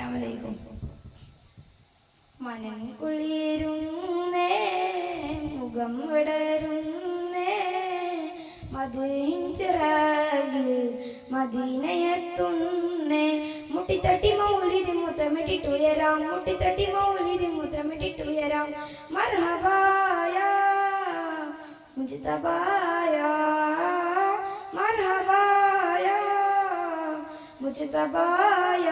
അസ്സലാമലൈക്കും. മനം കുളിരുന്നേ മുഖം വിടരുന്നേ മധുഹിൻ ചിറകിൽ മദീനയെത്തുന്നേ മുട്ടിത്തട്ടി മൗലിദ് മുത്തമിട്ടിട്ടുയരാം മുട്ടിത്തട്ടി മൗലിദ് മുത്തമിട്ടിട്ടുയരാം മർഹബായ മുജ്തബായ മർഹബായ മുജ്തബായ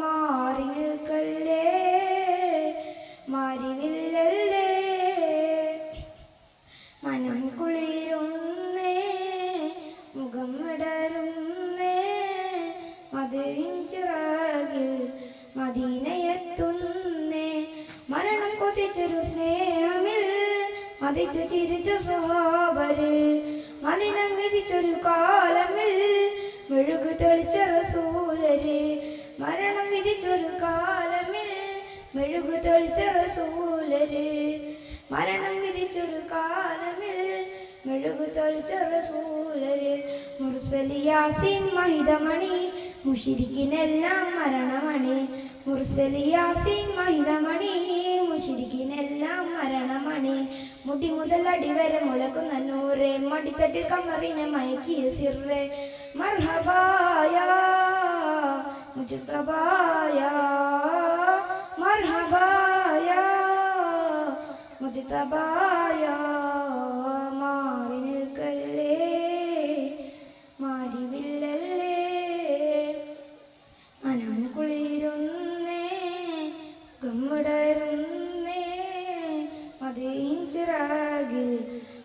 മാറി നിൽക്കല്ലേ മാറിവില്ലല്ലേ മനം കുളിരുന്നേ മുഖം വിടരുന്നേ മധുവിൻ ചിറകിൽ മദീനയെത്തുന്നേ മരണം കൊതിച്ചൊരു സ്നേഹമിൽ മതിച്ചു ചിരിച്ച സ്വഹാബര് മലിനം വിധിച്ചൊരു കാലമിൽ മെഴുകു തെളിച്ച റസൂലര് മരണം വിധിച്ചൊരു കാലമിൽ മെഴുകു തെളിച്ച റസൂലര് മരണം വിധിച്ചൊരു കാലമിൽ മെഴുകു തെളിച്ച റസൂലര് മുർസലിയാസിൻ മഹിതമണി മുശിരിക്കിനെല്ലാം മരണമണി മുർസലിയാസിൻ മഹിതമണി മുശിരിക്കിനെല്ലാം മരണമണി മുടി മുതൽ അടിവരെ മുളക്കുന്ന നൂറെ മടിത്തട്ടിൽ കമറിനെ മയക്കിയ സിറെ മർഹബായ മുജ്തബായ മർഹബായ മുജ്തബായ മാറി നിൽക്കല്ലേ മാറിവില്ലല്ലേ മനം കുളിരുന്നേ ഗമ്മിടരുന്നേ മദീൻ ചിറകിൽ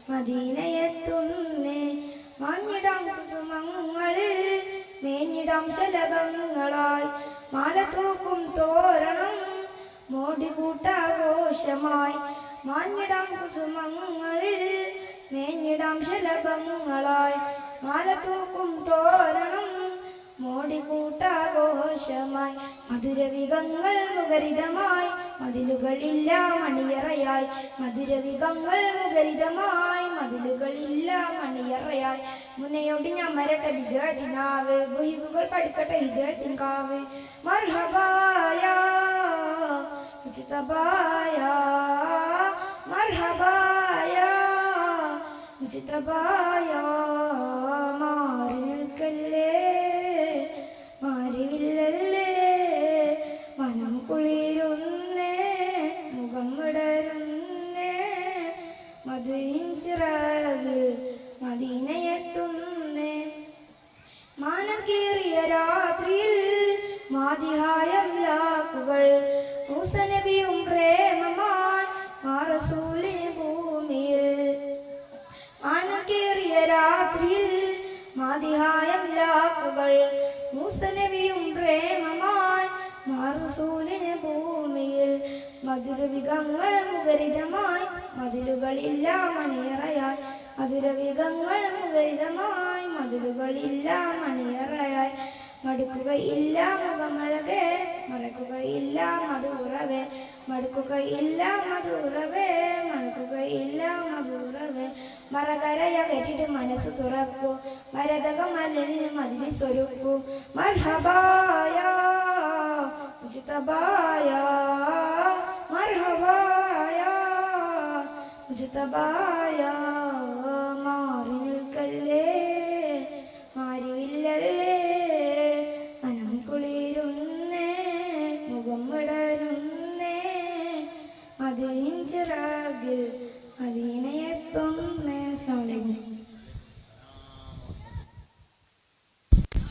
മദീനയെത്തുന്നേ മാഞ്ഞിടാം കുസുമങ്ങളിൽ മേഞ്ഞിടാം ശലഭങ്ങളായി മാല തൂക്കും തോരണം മോടികൂട്ടാഘോഷമായി മാഞ്ഞിടാം കുസുമങ്ങളിൽ മേഞ്ഞിടാം ശലഭങ്ങളായി മാല തൂക്കും തോരണം മോടികൂട്ടാഘോഷമായി മധുരവികങ്ങൾ മുഖരിതമായി മതിലുകളില്ല മണിയറയായി മധുരവികങ്ങൾ മുഖരിതമായി മതിലുകളില്ല മണിയറയായി മുന്നയോടി ഞാൻ മരട്ടെ വിദ്യാർത്ഥിനാവ് ബുഹിബുകൾ പഠിക്കട്ടെ ഹിദത്തിൻ കാവ് മർഹബായ മുജ്തബായ മർഹബായ മുജ്തബായ മാറി നിൽക്കല്ലേ മാറിവില്ലല്ലേ മനം കുളിരുന്നേ മുഖം വിടരുന്നേ മധുവിൻ ചിറകിൽ മദീനയെത്തുന്നേ മാനം കീറിയ രാത്രിയിൽ മാതിഹായം ലാക്കുകൾ മൂസനബിയും പ്രേമമായി മാറസൂലിന് ഭൂമിയിൽ മാനം കീറിയ രാത്രിയിൽ മാതിഹായം ലാക്കുകൾ മൂസനബിയും പ്രേമമായി മാറസൂലിന് ഭൂമിയിൽ മധുരവികങ്ങൾ മുഖരിതമായി മതിലുകളില്ല മണിയറയായി മധുരവികങ്ങൾ മുഖരിതമായി മതിലുകളില്ല മണിയറയായി മടുക്കുകയില്ല മുഖമഴകെ മറക്കുകയില്ല മധുറവേ മടുക്കുകയില്ല മധുറവേ മടുക്കുകയില്ല മധുറവേ മറകരയ കെട്ടിട്ട് മനസ്സ് തുറക്കൂ മരതകം മല്ലിന് മതിരി സ്വരുക്കൂ മർഹബായ മുജ്തബായ മർഹബായ മുജ്തബായ മാറി നിൽക്കല്ലേ മാറിവില്ലല്ലേ മനം കുളിരുന്നേ മുഖം വിടരുന്നേ മദീൻ ചിറകിൽ മദീനയെത്തുന്നേ